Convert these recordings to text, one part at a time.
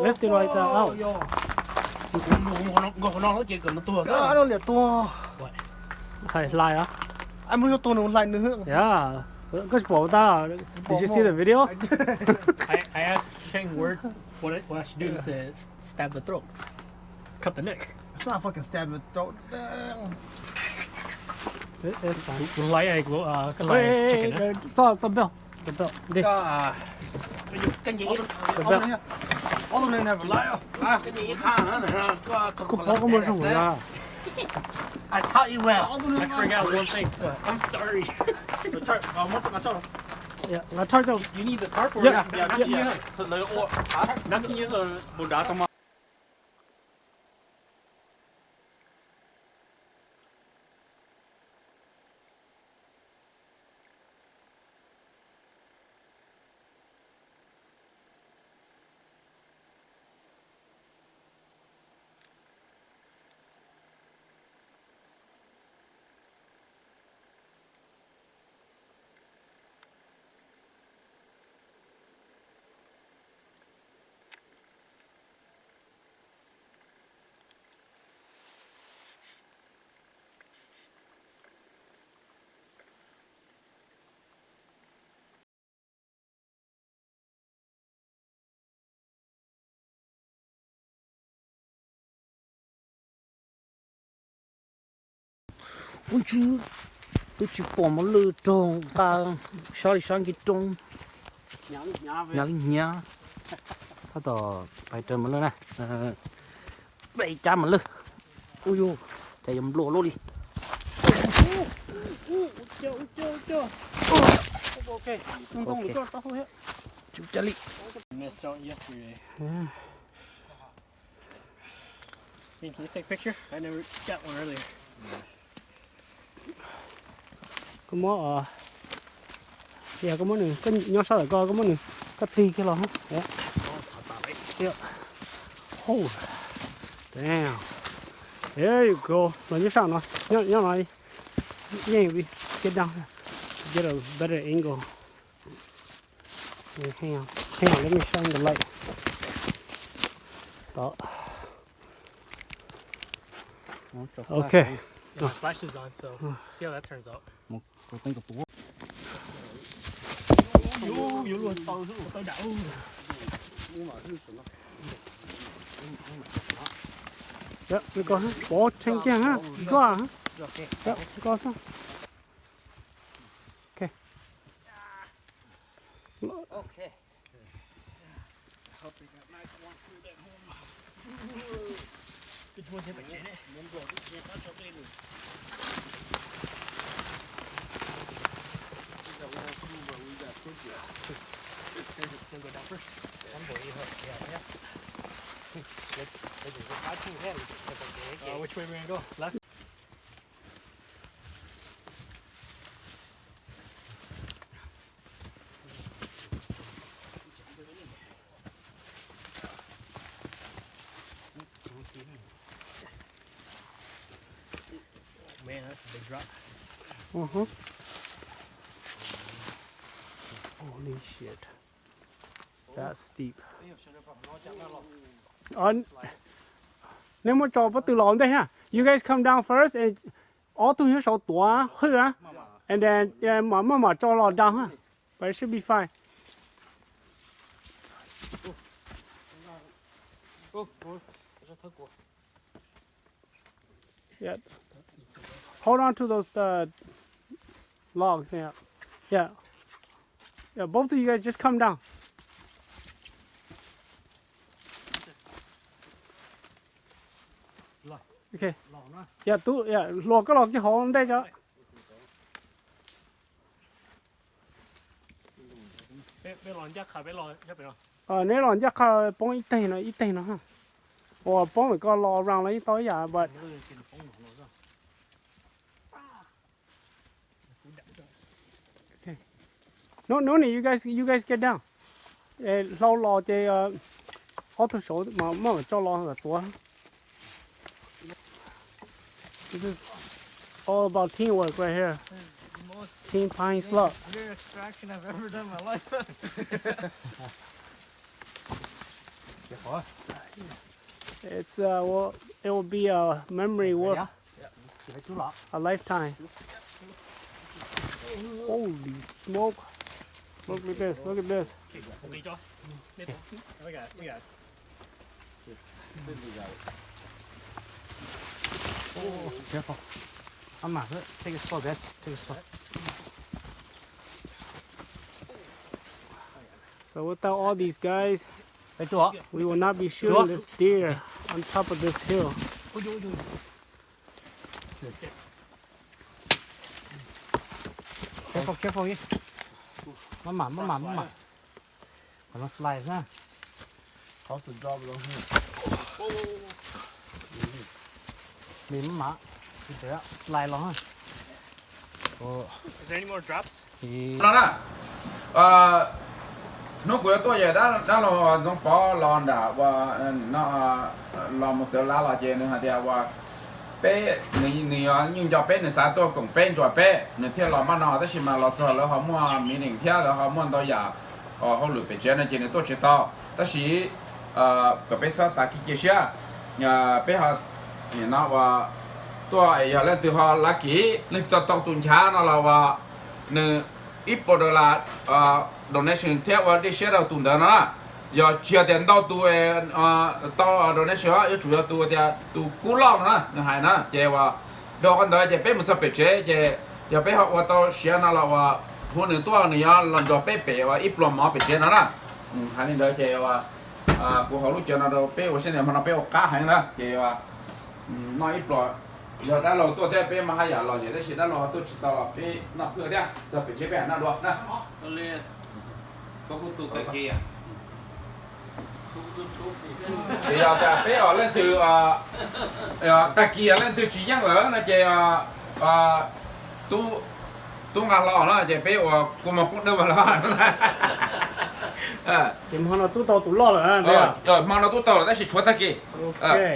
Lift it right out. Nó kia cầm nó tua nó liệt to Thầy lại á? anh muốn cho tôi nó lại nữa Yeah. Có bỏ ta. Did you see the video? I asked Cheng what I should do is stab the throat, cut the neck. it's not fucking stabbing the throat It's fine. Lấy cái lấy chicken á. Tao bell. Đi. Cái gì? all the never lie Cái gì khang á? Có mua xong rồi ra. I taught you well. I forgot one thing. I'm sorry. The tarp. Yeah, I charge you. You need the tarp or Yeah. Not to use a bundata. Ôi chú, tôi chỉ bỏ một lư trồng ta sang cái trồng nhà linh nhà, ta tỏ phải trồng một lư này, bảy trăm một lư, ui呦, chạy dầm lô đi, ok, chụp chân đi. Missed out yesterday. Yeah. Can you take a picture? I never got one earlier. Có món yeah, có món này, có nhỏ sao lại coi có món này, có ti cái lò không? Yeah. Yeah. Oh, damn. There you go. Rồi nhớ sao nó, nhớ lại, nhanh đi, get down, get a better angle. Hang on, let me shine the light. Đó. Okay. Yeah, my flash is on, so see how that turns out. Vô luôn, tao đảo. Dạ, mình có bỏ trên kia ha, có hả? Dạ, có sao? Okay. Okay. Hope you got nice warm food at home. Which one's it? Go down first. Which way are we gonna go? Left? Man, that's a big drop. Holy shit. That's steep. Nếu mà cho bắt từ lỏng đây ha. You guys come down first and all từ những số tua hư á. And then yeah, mà cho lọt down ha. But it should be fine. Yeah. Hold on to those logs. Yeah. Yeah. Yeah, both of you guys just come down. Okay. Yeah, lọt cái hố đây cho. Bé lòn chắc khá bé lòn chắc bé lòn. Nếu lòn chắc bông ít tay nó ha. Or bông phải có lò round lấy tối giờ, but okay. No, you guys get down. Lâu lò thì auto số mà cho lò là tua. This is all about teamwork right here. Team Pine Slope. Beer extraction I've ever done in my life. It's well, it will be a memory worth Chỉ phải chú lọ. a lifetime. Holy smoke! Look at this! Look at this! Okay, cho. We got it. Oh, careful! I'm not. Take it slow, guys. Take it slow. So without all these guys, Phải chú. we will not be shooting this deer on top of this hill. Careful, careful đi. Mama. Còn nó slide ra. How's the job along here? Mềm mà. Thì thế slide lo ha. Is there any more drops? Thì nó nè nó của tôi giờ đã là trong bỏ lon đã và nó lon một giờ lá là gì nữa hả thì và bé nhưng cho bé này sao tôi cũng bé cho bé nên theo là mà nó đó là mà là cho là họ mua mình định theo là họ mua đó giờ họ lựa bé chơi này chơi này tôi chỉ tao đó là cái bé sao ta kia kia bé họ nó và tôi giờ lên từ họ lá kỹ lên từ tuầnช้าnó là và nè ít bộ đồ là donation theo và đi share đầu tuần đó nó giờ chia tiền đâu tụi tao donation á chủ yếu tụi tụi cú lao nữa nè hay nữa chị và đồ con đó chị bé một số bé chế chị giờ bé học và tao share nó là và hôm nay tôi này lần đầu bé bé và ít lòng máu bé chế nó nè hay nên đó chị và của họ lúc chơi nó đâu bé và xem mà nó bé cá hay nữa chị và nói ít lòng giờ đã lâu tôi thấy bé mà hay là gì đấy chỉ đã lâu tôi chỉ tao bé nó cứ thế giờ phải chế bé nó được nè có tụ cái kia thì giờ bé ở lên từ ta kia lên từ chỉ nhắc ở là chị tu ngàn lò nó chị bé ở cùng một cũng đâu mà lo Tìm họ nó tu tàu tu lo rồi à? rồi mà nó tu tàu là ta chỉ chúa ta kia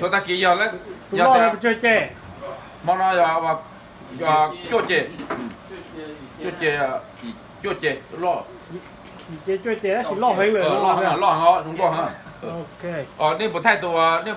chúa ta kia giờ lên Tu lo là chơi chơi. mà nó giờ chỗ chị lo Chơi chơi chơi chỉ lo hết rồi. lo họ đúng không hả Ok. nên một thái độ nên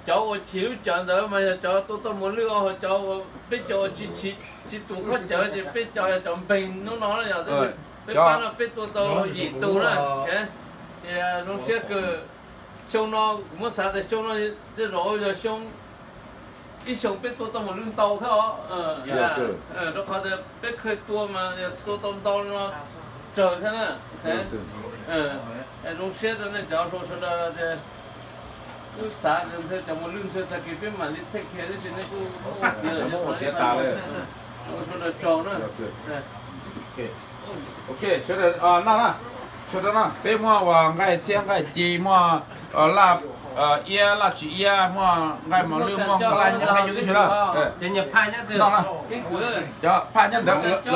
cháu chịu chọn đó mà cháu tôi muốn lừa cháu biết cho chỉ tụ khó chở thì biết cho chọn bình nó là rồi biết bán là biết tôi gì tụ đó thì nó sẽ cứ xong nó muốn sao thì xong nó cái rồi xong cái xong biết tôi muốn lương tàu thôi nó khó thì biết khơi tua mà tôi tàu nó chờ thế nè nó sẽ nó cháu rồi sau đó cứ xả rồi thế chẳng muốn lương thế ta kịp mà đi thích thế thì nó cũng một chế tạo lên nó tròn đó ok cho nên nè cho đó nè bé mua và ngay chiang ngay chi mua là là chỉ mua ngay mà lương mua cái này như thế chứ đó để nhập hai nhá từ. đó cái cửa cho pha nhân được chị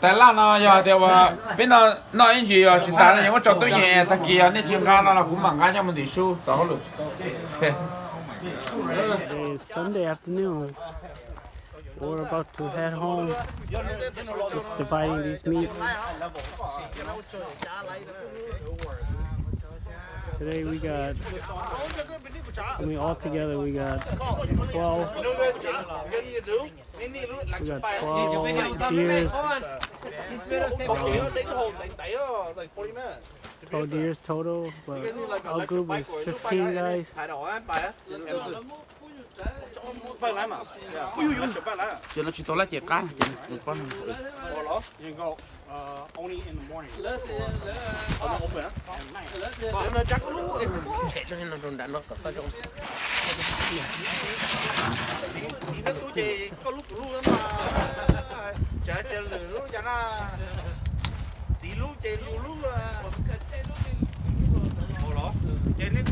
tại là nó giờ thì bên nó anh chị chỉ ta là những cái trò tôi nhẹ ta kia nên trường ca nó là cũng bằng cái nhau mình đi su đó luôn It's Sunday afternoon. We're about to head home. Just dividing these meats. Today we got, all together we got 12. We got 12 deers. 12 deers total, but our group is 15 guys. Phải lái mà. Ui ui ui, phải lái. Cho nó chỉ to lá chè cá, chè được con. Ủa đó, you can go only in the morning. Không open á. Để nó chắc luôn. chạy cho nên nó đồn đạn nó có trong Thì nó túi gì có lúc luôn mà. Chả chả lử lúc chả na. Tí lúc chè lúc. Ủa đó, chè này